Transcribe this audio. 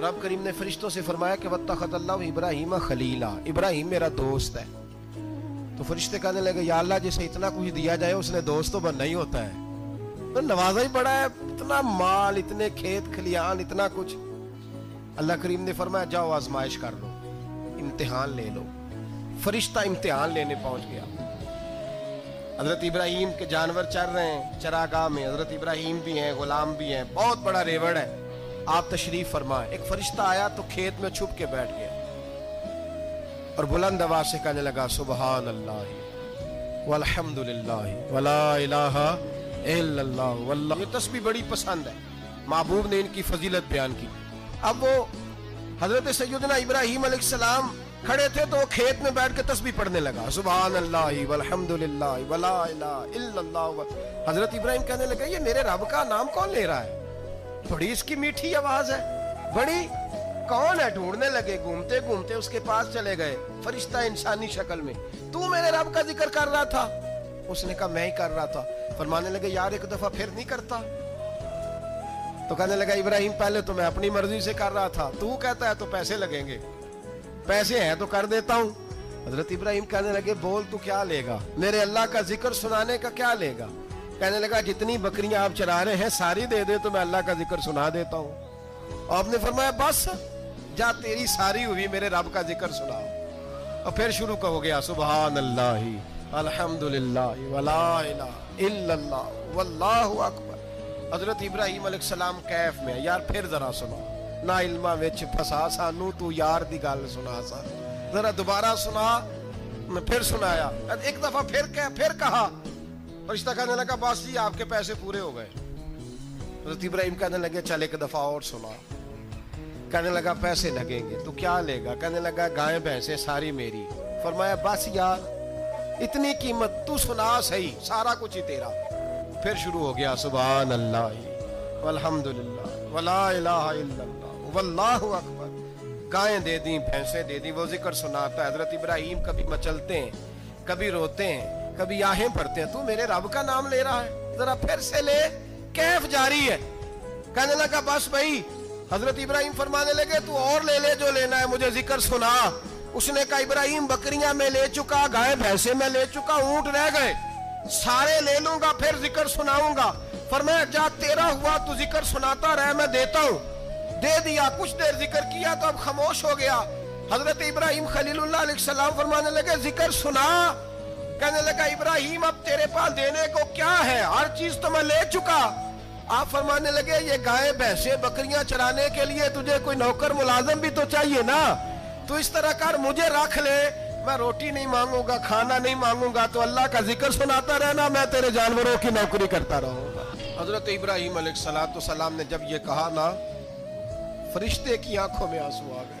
रब करीम ने फरिश्तों से फरमाया कि वत्तखज़ल्लाहु इब्राहीम खलीला, इब्राहिम मेरा दोस्त है। तो फरिश्ते कहने लगे या अल्लाह जिसे इतना कुछ दिया जाए उसने दोस्त तो बनना ही होता है, तो नवाजा ही बड़ा है, इतना माल, इतने खेत खलियान, इतना कुछ। अल्लाह करीम ने फरमाया जाओ आजमाइश कर लो, इम्तिहान ले लो। फरिश्ता इम्तिहान लेने पहुंच गया। हजरत इब्राहीम के जानवर चर रहे हैं चरागाह में, हजरत इब्राहीम भी हैं, गुलाम भी हैं, बहुत बड़ा रेवड़ है। आप तशरीफ फरमाए। एक फरिश्ता आया तो खेत में छुप के बैठ गया और बुलंद आवाज से कहने लगा सुबहान अल्लाह वल्हम्दुलिल्लाह वला इलाहा इल्लल्लाह वल्लाह। ये तस्बीह बड़ी पसंद है, महबूब ने इनकी फजीलत बयान की। अब वो हजरत सैयदना इब्राहीम अलैहिस्सलाम खड़े थे तो वो खेत में बैठ के तस्बीह पढ़ने लगा सुबहान अल्लाह वल्हम्दुलिल्लाह वला इलाहा इल्लल्लाह। हजरत इब्राहीम कहने लगे ये मेरे रब का नाम कौन ले रहा है, बड़ी इसकी मीठी आवाज है, बड़ी कौन है। ढूंढने लगे, घूमते घूमते उसके पास चले गए। फरिश्ता इंसानी शक्ल में, तू मेरे रब का जिक्र कर रहा था? उसने कहा मैं ही कर रहा था। फरमाने लगे यार एक दफा फिर नहीं करता? तो कहने लगा इब्राहिम पहले तो मैं अपनी मर्जी से कर रहा था, तू कहता है तो पैसे लगेंगे, पैसे हैं तो कर देता हूं। हजरत इब्राहिम कहने लगे बोल तू क्या लेगा, मेरे अल्लाह का जिक्र सुनाने का क्या लेगा? कहने लगा जितनी बकरियां आप चरा रहे हैं सारी दे दे तो मैं अल्लाह का जिक्र सुना देता हूं। आपने फरमाया बस जा तेरी सारी हुई, मेरे रब का जिक्र सुनाओ। और फिर शुरू हो गया सुबहान अल्लाह अल्हम्दुलिल्लाह वला इलाहा इल्लल्लाह वल्लाहु अकबर। हजरत इब्राहीम अलैहिस्सलाम कैफ में, यार फिर जरा सुना, ना इल्मा विच फसा सानू, तू यार दी गल सुना सा, जरा दोबारा सुना। मैं फिर सुनाया, एक दफा फिर कहा। फरिश्ता कहने लगा बस जी आपके पैसे पूरे हो गए। हजरत इब्राहीम कहने लगे चल एक दफा और सुना। कहने लगा पैसे लगेंगे, तो क्या लेगा? कहने लगा गाय भैंसे सारी मेरी। फरमाया बस यार इतनी कीमत, तू सुना सही, सारा कुछ ही तेरा। फिर शुरू हो गया सुभान अल्लाह वल्हम्दुलिल्लाह वला इलाहा इल्लल्लाह वल्लाहु अकबर। गायें दे दी, भैंसे दे दी, वो जिक्र सुनाता है। हजरत इब्राहीम कभी मचलते हैं, कभी रोते हैं, कभी आहें भरते हैं, तू मेरे रब का नाम ले रहा है, जरा फिर से ले। कैफ जारी है। कहने लगा बस भाई। हजरत इब्राहीम फरमाने लगे तू और ले ले जो लेना है, मुझे जिक्र सुना। उसने कहा इब्राहीम बकरियां मैं ले चुका, गाय भैंसे मैं ले चुका, ऊंट रह गए, सारे ले लूंगा फिर जिक्र सुनाऊंगा। फरमाया जा तेरा हुआ तू जिक्र सुनाता रह, मैं देता हूं। दे दिया, कुछ देर जिक्र किया तो अब खामोश हो गया। हजरत इब्राहीम खलीलुल्लाह अलैहिस्सलाम फरमाने लगे जिक्र सुना। कहने लगा इब्राहीम अब तेरे पास देने को क्या है, हर चीज तो मैं ले चुका। आप फरमाने लगे ये गाय भैंसे बकरियां चराने के लिए तुझे कोई नौकर मुलाजिम भी तो चाहिए ना, तो इस तरह कर मुझे रख ले, मैं रोटी नहीं मांगूंगा, खाना नहीं मांगूंगा, तो अल्लाह का जिक्र सुनाता रहना, मैं तेरे जानवरों की नौकरी करता रहूंगा। हजरत इब्राहीम अलैहिस्सलाम ने जब ये कहा ना, फरिश्ते की आंखों में आंसू आ गए।